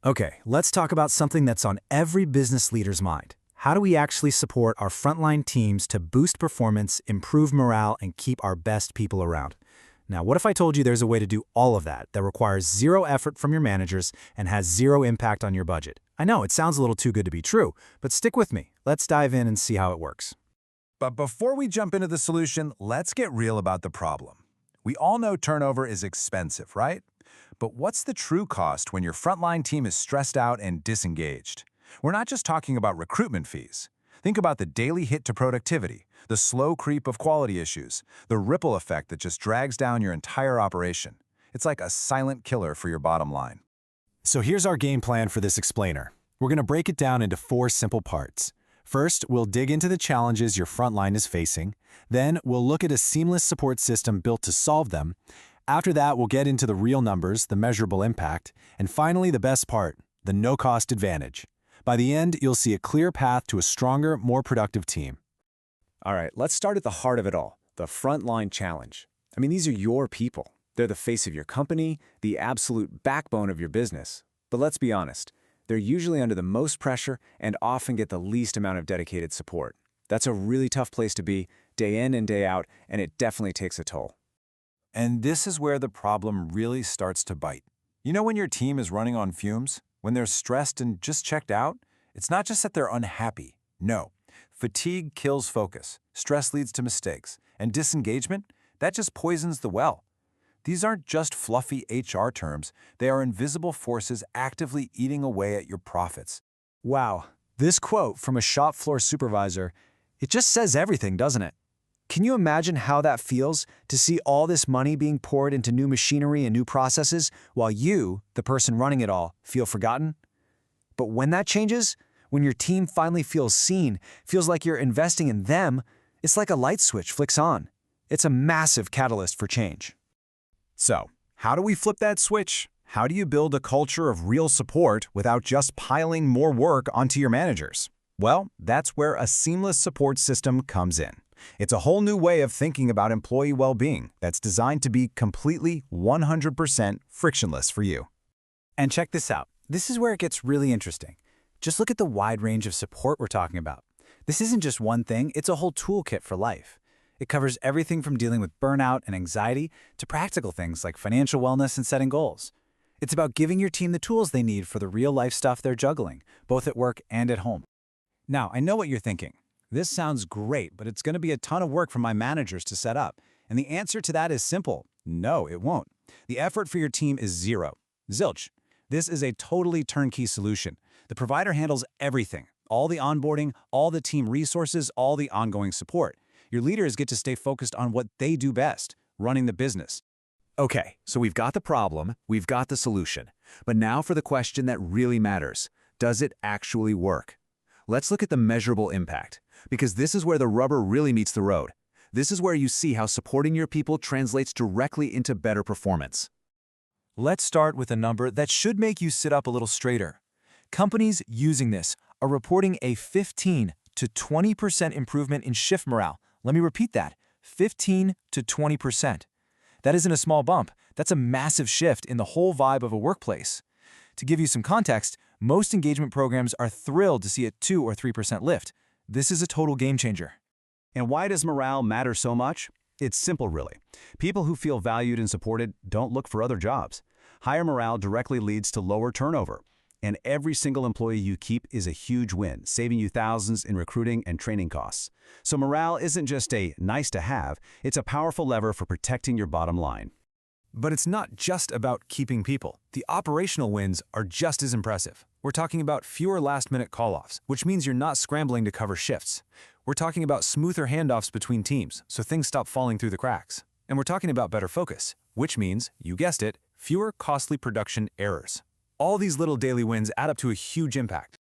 Okay, let's talk about something that's on every business leader's mind. How do we actually support our frontline teams to boost performance, improve morale, and keep our best people around? Now, what if I told you there's a way to do all of that that requires zero effort from your managers and has zero impact on your budget? I know, it sounds a little too good to be true, but stick with me. Let's dive in and see how it works. But before we jump into the solution, let's get real about the problem. We all know turnover is expensive, right? But what's the true cost when your frontline team is stressed out and disengaged? We're not just talking about recruitment fees. Think about the daily hit to productivity, the slow creep of quality issues, the ripple effect that just drags down your entire operation. It's like a silent killer for your bottom line. So here's our game plan for this explainer. We're going to break it down into 4 simple parts. First, we'll dig into the challenges your frontline is facing. Then, we'll look at a seamless support system built to solve them. After that, we'll get into the real numbers, the measurable impact, and finally, the best part, the no-cost advantage. By the end, you'll see a clear path to a stronger, more productive team. All right, let's start at the heart of it all, the frontline challenge. I mean, these are your people. They're the face of your company, the absolute backbone of your business. But let's be honest, they're usually under the most pressure and often get the least amount of dedicated support. That's a really tough place to be, day in and day out, and it definitely takes a toll. And this is where the problem really starts to bite. You know when your team is running on fumes? When they're stressed and just checked out? It's not just that they're unhappy. No. Fatigue kills focus, stress leads to mistakes, and disengagement, that just poisons the well. These aren't just fluffy HR terms, they are invisible forces actively eating away at your profits. Wow, this quote from a shop floor supervisor, it just says everything, doesn't it? Can you imagine how that feels to see all this money being poured into new machinery and new processes while you, the person running it all, feel forgotten? But when that changes, when your team finally feels seen, feels like you're investing in them, it's like a light switch flicks on. It's a massive catalyst for change. So, how do we flip that switch? How do you build a culture of real support without just piling more work onto your managers? Well, that's where a seamless support system comes in. It's a whole new way of thinking about employee well-being that's designed to be completely 100% frictionless for you. And check this out. This is where it gets really interesting. Just look at the wide range of support we're talking about. This isn't just one thing, it's a whole toolkit for life. It covers everything from dealing with burnout and anxiety to practical things like financial wellness and setting goals. It's about giving your team the tools they need for the real-life stuff they're juggling, both at work and at home. Now, I know what you're thinking. This sounds great, but it's going to be a ton of work for my managers to set up. And the answer to that is simple. No, it won't. The effort for your team is zero. Zilch. This is a totally turnkey solution. The provider handles everything. All the onboarding, all the team resources, all the ongoing support. Your leaders get to stay focused on what they do best, running the business. Okay, so we've got the problem, we've got the solution. But now for the question that really matters. Does it actually work? Let's look at the measurable impact, because this is where the rubber really meets the road. This is where you see how supporting your people translates directly into better performance. Let's start with a number that should make you sit up a little straighter. Companies using this are reporting a 15 to 20% improvement in shift morale. Let me repeat that, 15 to 20%. That isn't a small bump, that's a massive shift in the whole vibe of a workplace. To give you some context, most engagement programs are thrilled to see a 2 or 3% lift. This is a total game changer. And why does morale matter so much? It's simple, really. People who feel valued and supported don't look for other jobs. Higher morale directly leads to lower turnover. And every single employee you keep is a huge win, saving you thousands in recruiting and training costs. So morale isn't just a nice to have, it's a powerful lever for protecting your bottom line. But it's not just about keeping people. The operational wins are just as impressive. We're talking about fewer last-minute call-offs, which means you're not scrambling to cover shifts. We're talking about smoother handoffs between teams, so things stop falling through the cracks. And we're talking about better focus, which means, you guessed it, fewer costly production errors. All these little daily wins add up to a huge impact.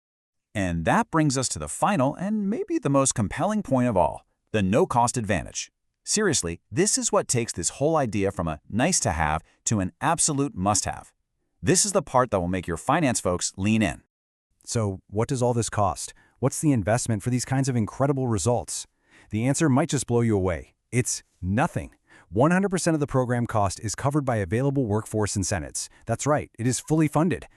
And that brings us to the final and maybe the most compelling point of all, the no-cost advantage. Seriously, this is what takes this whole idea from a nice-to-have to an absolute must-have. This is the part that will make your finance folks lean in. So what does all this cost? What's the investment for these kinds of incredible results? The answer might just blow you away. It's nothing. 100% of the program cost is covered by available workforce incentives. That's right, it is fully funded.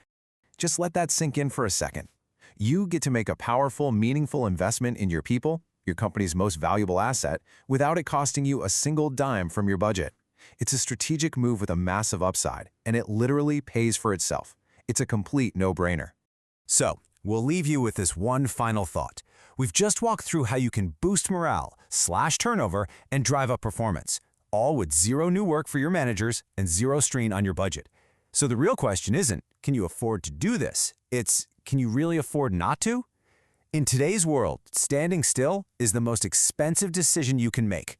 Just let that sink in for a second. You get to make a powerful, meaningful investment in your people, your company's most valuable asset, without it costing you a single dime from your budget. It's a strategic move with a massive upside, and it literally pays for itself. It's a complete no-brainer. So, we'll leave you with this one final thought. We've just walked through how you can boost morale, slash turnover, and drive up performance, all with zero new work for your managers and zero strain on your budget. So the real question isn't, can you afford to do this? It's, can you really afford not to? In today's world, standing still is the most expensive decision you can make.